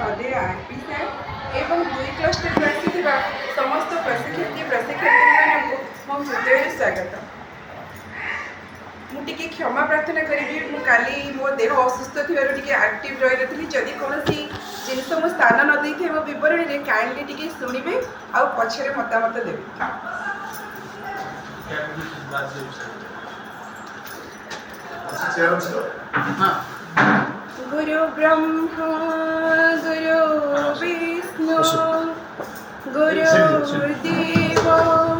सौदे RP sir एवं दुई क्लस्टर आसी समस्त प्रशिक्षार्थी प्रशिक्षार्थी मो हृदय स्वागत। मुझे क्षमा प्रार्थना करी काली मो देह असुस्थ थी आक्टिव रही नी जदि कौन जिनस मो स्थान न दे मो बरणी में काइंडली टी शुणे आ पछरे मतामत देवे। गुरु ब्रह्मा गुरु विष्णु गुरुदेव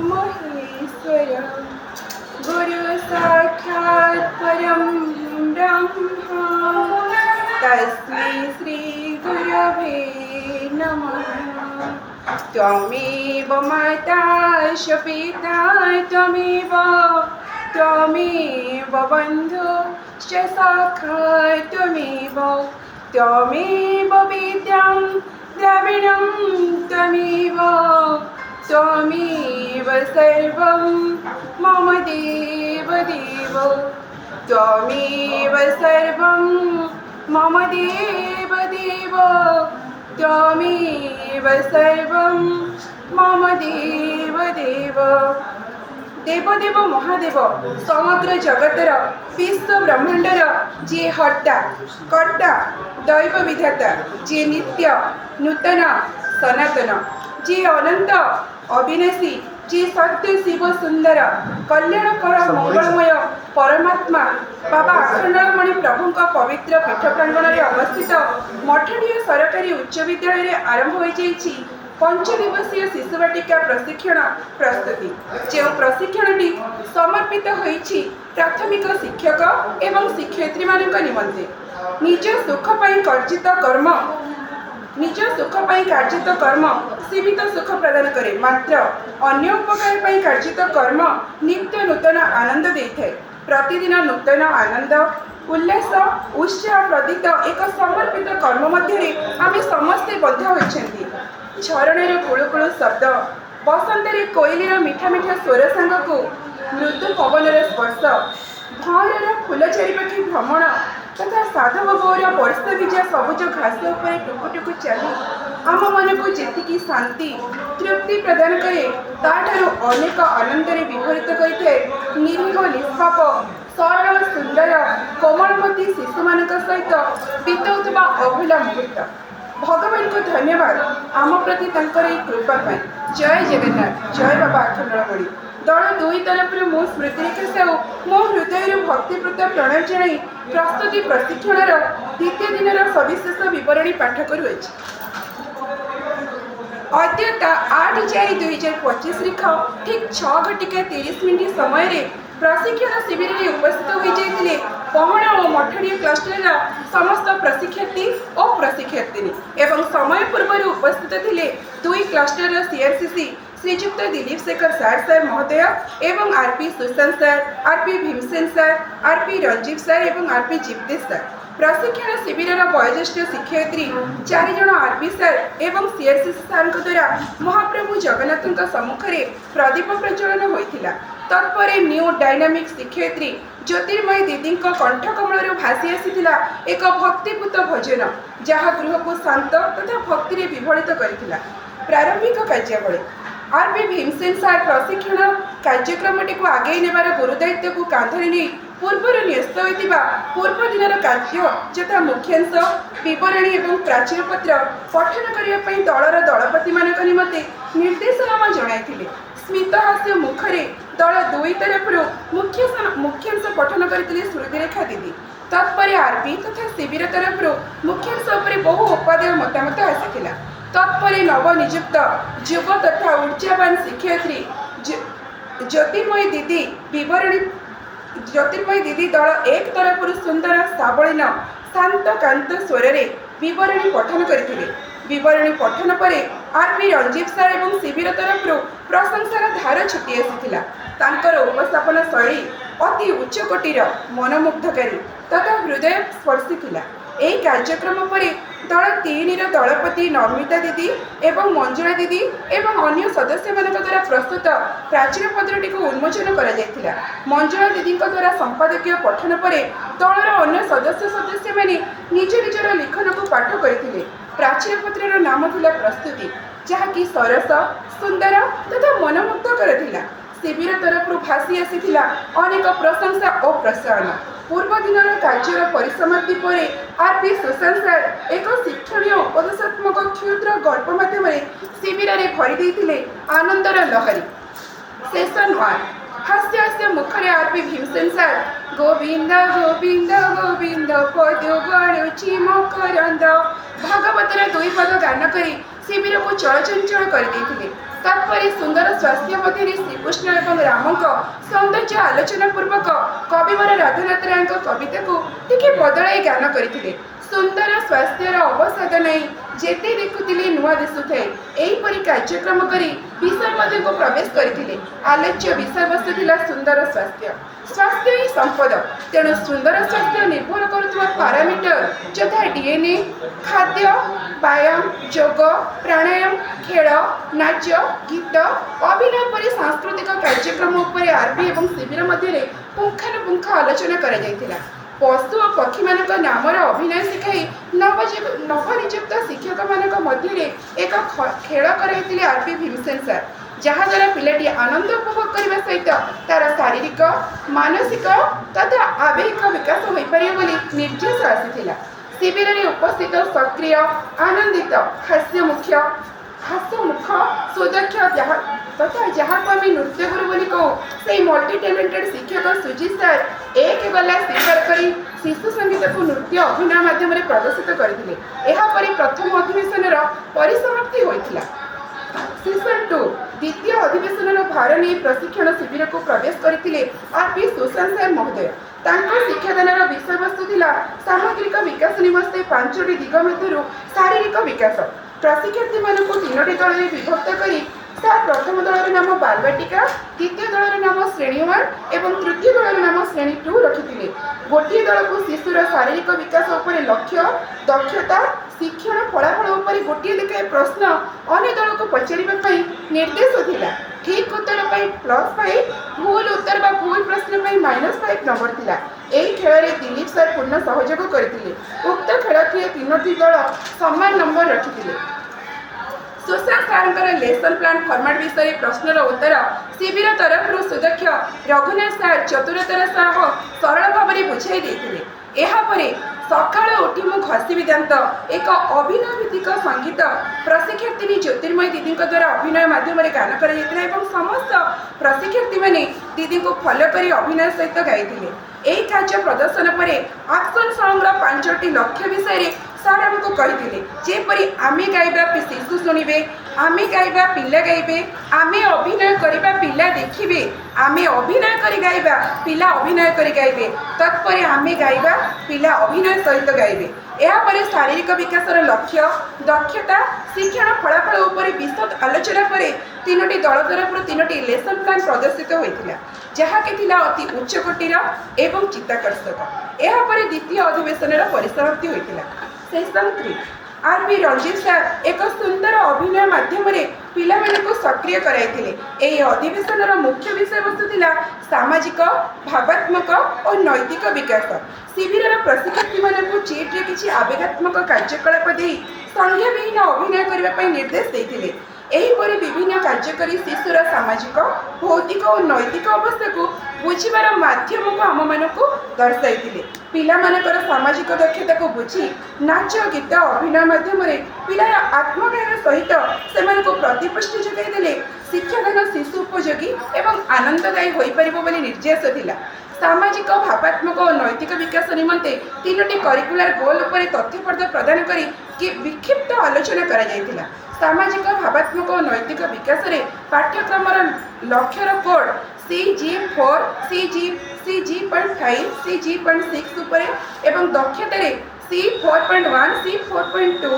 महेश्वर गुरु साक्षात् परं ब्रह्मा तस्मै श्री गुरवे नमः। त्वमेव माता च पिता त्वमेव बन्धुश्च सखा त्वमेव विद्यां द्रविणं त्वमेव सर्वं मम देव त्वमेव सर्वं मम देव त्वमेव सर्वं मम देव देवदेव महादेव समग्र जगतर विश्व ब्रह्मांडर जे हर्ता कर्ता दैव विधाता जे नित्य नूतन सनातन जे अनंत अविनाशी जे सत्य शिव सुंदर कल्याणकर मंगलमय परमात्मा बाबा आखंडमणि प्रभु पवित्र पीठ प्रांगण में अवस्थित मठडीय सरकारी उच्च विद्यालय आरंभ हो जाइछि 5 दिवसीय शिशुवाटिका प्रशिक्षण प्रस्तुति। जो प्रशिक्षणटी समर्पित होइछि प्राथमिक शिक्षक एवं शिक्षयित्री मानक निमंते निज सुख पाई कार्जित कर्म सीमित सुख प्रदान करे मात्र अन्य उपकार पाई कार्जित कर्म नित्य नूतन आनंद देइଥାଏ। प्रतिदिन नूतन आनंद उल्लास उत्साह प्रदीत एक समर्पित कर्म मध्य आम समस्ते बद्ध होइछन्ति। झरणर कुळुकुळु शब्द बसंतरे कोइलीर मीठा मीठा स्वर सांग को मृदु पवनर स्पर्श भंवर फूल चारिपाखी भ्रमण तथा साधव गौर वर्षा विजा सबुज घास उपर टुकु चली आम मन को जी शांति तृप्ति प्रदान करे ताठारु अनेक आनंद विभरित करते निरीह निष्पाप सरल सुंदर कोमलमती शिशु मान सहित बीतुवा अभूला मुहूर्त। भगवान को धन्यवाद आम प्रति कृपा पाई। जय जगन्नाथ जय बाबा आखंडमणि। दल 2 तरफ मो स्मृतिरेखा साहू मो हृदय भक्तिप्रत प्रणाम जनाई प्रस्तुति प्रशिक्षण द्वितीय दिन सविशेष विवरणी पाठ करुछि। अद्यता 8/4/2025 रेख ठीक 6:30 समय प्रशिक्षण शिविर में उपस्थित हो जाते पहणा और मठडीय क्लस्टर समस्त प्रशिक्षार्थी और प्रशिक्षार्थिनी एवं समय पूर्व उपस्थित थे 2 क्लस्टर सीआरसीसी श्रीजुक्त दिलीप शेखर सार महोदय एवं RP Sushant sir RP Bhimsen sir RP Ranjeev sir एवं आरपी जीवतेश सर। प्रशिक्षण शिविर वयोज्येष्ठ शिक्षयित्री 4 जन आरपी सर एवं सीआरसीसी सार द्वारा महाप्रभु जगन्नाथ सम्मुखें प्रदीप प्रज्वलन होता। तत्पर न्यू डायनामिक शिक्षयित्री ज्योतिर्मयी दीदी कंठकमल भासी आसीला एक भक्तिपूत भजन जहाँ गृह को शांत तथा भक्ति विभलित करथिला। प्रारंभिक कार्यावली आरपी भीमसेन सार प्रशिक्षण कार्यक्रमटी को आगे नेबार गुरुदायित्व को कांधरे नहीं पूर्वर न्यस्त होइतिबा पूर्व दिनर कार्य यथा मुख्यांश विवरणी एवं प्राचीरपत्र पठन करने दलर दलपति मान निमते निर्देशनामा जणाइथिले। स्मितहास्य मुखरे दल 2 तरफ मुख्यांश पठन करते श्रुतिरेखा दीदी। तत्पर आरपी तथा शिविर तरफ मुख्यांश उपर बहु उपादेय मतामत आसाला। तत्पर नवनियुक्त युव तथा ऊर्जावान शिक्षयित्री ज्योतिर्मयी दीदी विवरणी ज्योतिर्मयी दीदी दल 1 तरफ सुंदर सावलीन शांत कांत स्वर विवरणी पठन करते। विवरणी पठन पर आरपी रंजीव सर एवं शिविर तरफ प्रशंसार धार छुटी आसाला। उपस्थापन शैली अति उच्चकोटीर मनमुग्धकारी तथा हृदय स्पर्शी थिला। यह कार्यक्रम पर दल 3 दलपति नमिता दीदी एवं मंजुला दीदी एवं अन्य सदस्य मान द्वारा प्रस्तुत प्राचीर पत्र को उन्मोचन करा जायथिला। मंजुला दीदी द्वारा संपादकीय पठन पर दलर अन्य सदस्य माने निज निजर लिखन को पाठ करथिले। ପ୍ରାଚୀରପତ୍ରର ନାମ ଥିଲା ପ୍ରସ୍ତୁତି, ଯାହାକି ସରସ ସୁନ୍ଦର ତଥା ମନମୁଗ୍ଧକର ଥିଲା। ଶିବିର ତରଫରୁ ଭାସି ଆସିଥିଲା ଅନେକ ପ୍ରଶଂସା ଓ ପ୍ରୋତ୍ସାହନ। ପୂର୍ବ ଦିନର କାର୍ଯ୍ୟର ପରିସମାପ୍ତି ପରେ ଆର୍.ପି. ସୁଶାନ୍ତ ସାର୍ ଏକ ଶିକ୍ଷଣୀୟ ଉପଦେଶାତ୍ମକ କ୍ଷୁଦ୍ର ଗଳ୍ପ ମାଧ୍ୟମରେ ଶିବିରରେ ଭରି ଦେଇଥିଲେ ଆନନ୍ଦର ଲହରୀ। ସେସନ୍ 1 ହାସ୍ୟ ହାସ୍ୟ ମୁଖରେ ଆର୍.ପି. ଭୀମସେନ ସାର୍ ଗୋବିନ୍ଦ ଗୋବିନ୍ଦ ଗୋବିନ୍ଦ ପଦ ଗଣୁଛି ମକରନ୍ଦ ଭାଗବତର 2 ପଦ ଗାନ କରି ଶିବିରକୁ ଚଳଚଞ୍ଚଳ କରିଦେଇଥିଲେ। ତାପରେ ସୁନ୍ଦର ସ୍ୱାସ୍ଥ୍ୟ ମଧ୍ୟରେ ଶ୍ରୀକୃଷ୍ଣ ଏବଂ ରାମଙ୍କ ସୌନ୍ଦର୍ଯ୍ୟ ଆଲୋଚନା ପୂର୍ବକ କବିବର ରାଧାନାଥ ରାୟଙ୍କ କବିତାକୁ ଟିକେ ବଦଳାଇ ଗାନ କରିଥିଲେ। ସୁନ୍ଦର ସ୍ୱାସ୍ଥ୍ୟର ଅବସାଦ ନାହିଁ ଯେତେ ଦେଖୁଥିଲେ ନୂଆ ଦିଶୁଥାଏ। ଏହିପରି କାର୍ଯ୍ୟକ୍ରମ କରି ବିଷୟ ମଧ୍ୟକୁ ପ୍ରବେଶ କରିଥିଲେ। ଆଲୋଚ୍ୟ ବିଷୟବସ୍ତୁ ଥିଲା ସୁନ୍ଦର ସ୍ୱାସ୍ଥ୍ୟ। ସ୍ୱାସ୍ଥ୍ୟ ହିଁ ସମ୍ପଦ, ତେଣୁ ସୁନ୍ଦର ସ୍ୱାସ୍ଥ୍ୟ ନିର୍ଭର କରୁଥିବା ପାରାମିଟର ଯଥା DNA, ଖାଦ୍ୟ, ବ୍ୟାୟାମ, ଯୋଗ, ପ୍ରାଣାୟାମ, ଖେଳ, ନାଚ, ଗୀତ, ଅଭିନୟ ପରି ସାଂସ୍କୃତିକ କାର୍ଯ୍ୟକ୍ରମ ଉପରେ ଆର୍.ପି. ଏବଂ ଶିବିର ମଧ୍ୟରେ ପୁଙ୍ଖାନୁପୁଙ୍ଖ ଆଲୋଚନା କରାଯାଇଥିଲା। ପଶୁ ଓ ପକ୍ଷୀମାନଙ୍କ ନାମର ଅଭିନୟ ଶିଖାଇ ନବନିଯୁକ୍ତ ଶିକ୍ଷକମାନଙ୍କ ମଧ୍ୟରେ ଏକ ଖେଳ କରାଇଥିଲେ ଆର୍.ପି. ଭୀମସେନ ସାର୍, ଯାହାଦ୍ୱାରା ପିଲାଟି ଆନନ୍ଦ ଉପଭୋଗ କରିବା ସହିତ ତାର ଶାରୀରିକ ମାନସିକ ତଥା ଆବେଗିକ ବିକାଶ ହୋଇପାରିବ ବୋଲି ନିର୍ଦ୍ଦେଶ ଆସିଥିଲା। ଶିବିରରେ ଉପସ୍ଥିତ ସକ୍ରିୟ ଆନନ୍ଦିତ ହାସ୍ୟମୁଖ ସୁଦକ୍ଷ ତଥା ଯାହାକୁ ଆମେ ନୃତ୍ୟଗୁରୁ ବୋଲି କହୁ ସେହି ମଲ୍ଟି ଟ୍ୟାଲେଣ୍ଟେଡ୍ ଶିକ୍ଷକ ସୁଜିତ ସାର୍ ଏକ ଗଲା ସ୍ୱୀକାର କରି ଶିଶୁ ସଙ୍ଗୀତକୁ ନୃତ୍ୟ ଅଭିନୟ ମାଧ୍ୟମରେ ପ୍ରଦର୍ଶିତ କରିଥିଲେ। ଏହାପରେ ପ୍ରଥମ ଅଧିବେଶନର ପରିସମାପ୍ତି ହୋଇଥିଲା। ସେସନ୍ 2 ଦ୍ୱିତୀୟ ଅଧିବେଶନର ଭାର ନେଇ ପ୍ରଶିକ୍ଷଣ ଶିବିରକୁ ପ୍ରବେଶ କରିଥିଲେ ଆର୍.ପି. ସୁଶାନ୍ତ ସାର୍ ମହୋଦୟ। ତାଙ୍କ ଶିକ୍ଷାଦାନର ବିଷୟବସ୍ତୁ ଥିଲା ସାମଗ୍ରିକ ବିକାଶ ନିମନ୍ତେ 5ଟି ଦିଗ ମଧ୍ୟରୁ ଶାରୀରିକ ବିକାଶ। ପ୍ରଶିକ୍ଷାର୍ଥୀମାନଙ୍କୁ 3ଟି ଦଳରେ ବିଭକ୍ତ କରି ସାର୍ ପ୍ରଥମ ଦଳର ନାମ ବାଲବାଟିକା, ଦ୍ୱିତୀୟ ଦଳର ନାମ ଶ୍ରେଣୀ 1 ଏବଂ ତୃତୀୟ ଦଳର ନାମ ଶ୍ରେଣୀ 2 ରଖିଥିଲେ। ଗୋଟିଏ ଦଳକୁ ଶିଶୁର ଶାରୀରିକ ବିକାଶ ଉପରେ ଲକ୍ଷ୍ୟ, ଦକ୍ଷତା, ଶିକ୍ଷଣ ଫଳାଫଳ ଉପରେ ଗୋଟିଏ ଲେଖାଏଁ ପ୍ରଶ୍ନ ଅନ୍ୟ ଦଳକୁ ପଚାରିବା ପାଇଁ ନିର୍ଦ୍ଦେଶ ଥିଲା। ଠିକ୍ ଉତ୍ତର ପାଇଁ +5, ଭୁଲ ଉତ୍ତର ବା ଭୁଲ ପ୍ରଶ୍ନ ପାଇଁ -5 ନମ୍ବର ଥିଲା। ଏହି ଖେଳରେ ଦିଲ୍ଲୀପ ସାର୍ ପୂର୍ଣ୍ଣ ସହଯୋଗ କରିଥିଲେ। ଉକ୍ତ ଖେଳରେ 3ଟି ଦଳ ସମାନ ନମ୍ବର ରଖିଥିଲେ। ସୁଶାନ୍ତ ସାର୍ଙ୍କର ଲେସନ୍ ପ୍ଲାନ୍ ଫର୍ମାଟ୍ ବିଷୟରେ ପ୍ରଶ୍ନର ଉତ୍ତର ଶିବିର ତରଫରୁ ସୁଦକ୍ଷ ରଘୁନାଥ ସାର୍ ଚତୁରତାର ସହ ସରଳ ଭାବରେ ବୁଝାଇ ଦେଇଥିଲେ। ଏହାପରେ ସକାଳୁ ଉଠି ମୁଁ ଘଷିବି ଦାନ୍ତ ଏକ ଅଭିନୟ ଭିତ୍ତିକ ସଙ୍ଗୀତ ପ୍ରଶିକ୍ଷାର୍ଥିନୀ ଜ୍ୟୋତିର୍ମୟୀ ଦିଦିଙ୍କ ଦ୍ୱାରା ଅଭିନୟ ମାଧ୍ୟମରେ ଗାନ କରାଯାଇଥିଲା ଏବଂ ସମସ୍ତ ପ୍ରଶିକ୍ଷାର୍ଥୀମାନେ ଦିଦିଙ୍କୁ ଫଲୋ କରି ଅଭିନୟ ସହିତ ଗାଇଥିଲେ। ଏହି କାର୍ଯ୍ୟ ପ୍ରଦର୍ଶନ ପରେ ଆକ୍ସନ୍ ସଙ୍ଗ୍ର 5ଟି ଲକ୍ଷ୍ୟ ବିଷୟରେ ସାର୍ ଆମକୁ କହିଥିଲେ, ଯେପରି ଆମେ ଗାଇବା ଶିଶୁ ଶୁଣିବେ, ଆମେ ଗାଇବା ପିଲା ଗାଇବେ, ଆମେ ଅଭିନୟ କରିବା ପିଲା ଦେଖିବେ, ଆମେ ଅଭିନୟ କରି ଗାଇବା ପିଲା ଅଭିନୟ କରି ଗାଇବେ, ତତ୍ପରେ ଆମେ ଗାଇବା ପିଲା ଅଭିନୟ ସହିତ ଗାଇବେ। ଏହାପରେ ଶାରୀରିକ ବିକାଶର ଲକ୍ଷ୍ୟ, ଦକ୍ଷତା, ଶିକ୍ଷଣ ଫଳାଫଳ ଉପରେ ବିଶଦ ଆଲୋଚନା ପରେ 3ଟି ଦଳ ତରଫରୁ 3ଟି ଲେସନ୍ ପ୍ଲାନ୍ ପ୍ରଦର୍ଶିତ ହୋଇଥିଲା, ଯାହାକି ଥିଲା ଅତି ଉଚ୍ଚକୋଟୀର ଏବଂ ଚିତ୍ତାକର୍ଷକ। ଏହାପରେ ଦ୍ୱିତୀୟ ଅଧିବେଶନର ପରିସମାପ୍ତି ହୋଇଥିଲା। ସେସନ୍ 3 ଆର୍.ପି. ରଞ୍ଜିତ ସାର୍ ଏକ ସୁନ୍ଦର ଅଭିନୟ ମାଧ୍ୟମରେ ପିଲାମାନଙ୍କୁ ସକ୍ରିୟ କରାଇଥିଲେ। ଏହି ଅଧିବେଶନର ମୁଖ୍ୟ ବିଷୟବସ୍ତୁ ଥିଲା ସାମାଜିକ, ଭାବାତ୍ମକ ଓ ନୈତିକ ବିକାଶ। ଶିବିରର ପ୍ରଶିକ୍ଷାର୍ଥୀମାନଙ୍କୁ ଚିଟ୍ରେ କିଛି ଆବେଗାତ୍ମକ କାର୍ଯ୍ୟକଳାପ ଦେଇ ସଂଜ୍ଞାବିହୀନ ଅଭିନୟ କରିବା ପାଇଁ ନିର୍ଦ୍ଦେଶ ଦେଇଥିଲେ। ଏହିପରି ବିଭିନ୍ନ କାର୍ଯ୍ୟ କରି ଶିଶୁର ସାମାଜିକ, ଭୌତିକ ଓ ନୈତିକ ଅବସ୍ଥାକୁ ବୁଝିବାର ମାଧ୍ୟମକୁ ଆମମାନଙ୍କୁ ଦର୍ଶାଇଥିଲେ। ପିଲାମାନଙ୍କର ସାମାଜିକ ଦକ୍ଷତାକୁ ବୁଝି ନାଚ, ଗୀତ, ଅଭିନୟ ମାଧ୍ୟମରେ ପିଲାର ଆତ୍ମଜ୍ଞାନ ସହିତ ସେମାନଙ୍କୁ ପ୍ରତିପୁଷ୍ଟି ଯୋଗାଇ ଦେଲେ ଶିକ୍ଷାଦାନ ଶିଶୁ ଉପଯୋଗୀ ଏବଂ ଆନନ୍ଦଦାୟୀ ହୋଇପାରିବ ବୋଲି ନିର୍ଦ୍ଦେଶ ଥିଲା। ସାମାଜିକ, ଭାବାତ୍ମକ ଓ ନୈତିକ ବିକାଶ ନିମନ୍ତେ 3ଟି କରିକୁଲାର ଗୋଲ୍ ଉପରେ ତଥ୍ୟପର୍ଦ୍ଦ ପ୍ରଦାନ କରି ବିକ୍ଷିପ୍ତ ଆଲୋଚନା କରାଯାଇଥିଲା। ସାମାଜିକ, ଭାବାତ୍ମକ ଓ ନୈତିକ ବିକାଶରେ ପାଠ୍ୟକ୍ରମର ଲକ୍ଷ୍ୟର କୋଡ୍ CG4, CG.5, CG.6 ଉପରେ ଏବଂ ଦକ୍ଷତାରେ C4.1, C4.2,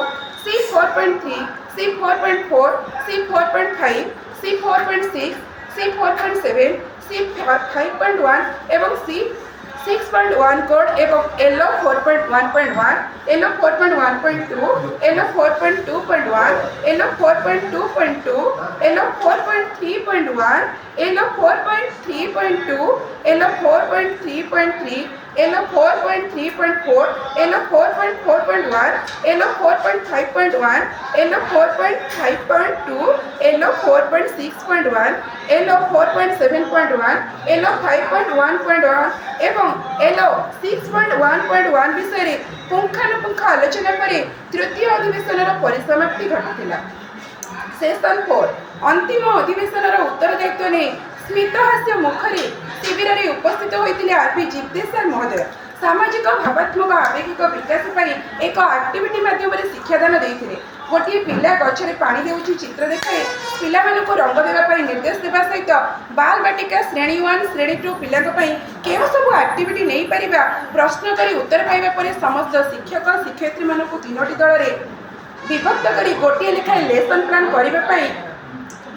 C4.3, C4.4, C4.5, C4.6, C4.7, C5.1 ଏବଂ C6.1 କୋଡ୍ ଏବଂ LO 4.1.1, LO 4.1.2, LO 4.2.1, LO 4.2.2, LO 4.3.1, LO 4.3.2, LO 4.3.3, LO 4.3.4, LO 4.4.1, LO 4.5.1, LO 4.5.2, LO 4.6.1, LO 4.7.1, LO 5.1.1 एवं एलो 6.1.1 विषय पुंखानुपुंख आलोचना पर तृतीय अधिवेशन परिसमाप्ति घटी। सेशन 4 अंतिम अधिवेशन उत्तरदायित्व नहीं स्मितहास्य मुखरे शिविर में उपस्थित होते आरपी जीवदेव सर महोदय सामाजिक भावात्मक आवेगिक विकास पर एक एक्टिविटी माध्यम शिक्षादान देते। गोटे पिला गचरे पानी देउछि चित्र देखाए पिला रंग देवाई निर्देश देवा सहित बाल बाटिका श्रेणी 1 श्रेणी 2 पिला केउं सब एक्टिविटी नहीं पारिबा प्रश्न करी उत्तर पाइबा परे समस्त शिक्षक शिक्षयित्री मानकु 3टी दल में विभक्त करी गोटे लेखाएं लेसन प्लान करने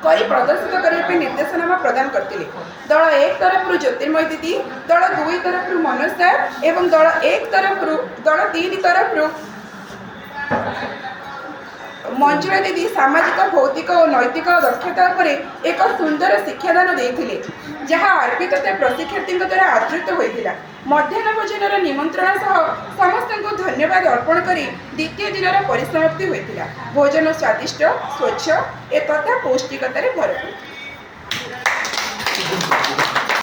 करी प्रदर्शित करने निर्देशनामा प्रदान करते। दल 1 तरफ ज्योतिर्मय दीदी, दल 2 तरफ मनोज सर एवं दल 1 तरफ दल 3 तरफ मंजुला दीदी सामाजिक भौतिक और नैतिक दक्षता पर एक सुंदर शिक्षादान देते जहाँ आरपी तथा प्रशिक्षार्थी द्वारा आदृत होता। मध्याह्न भोजन निमंत्रण सह समस्त को धन्यवाद अर्पण कर द्वितीय दिन परिसमाप्ति होता। भोजन स्वादिष्ट स्वच्छ तथा पौष्टिकतार भरपूर।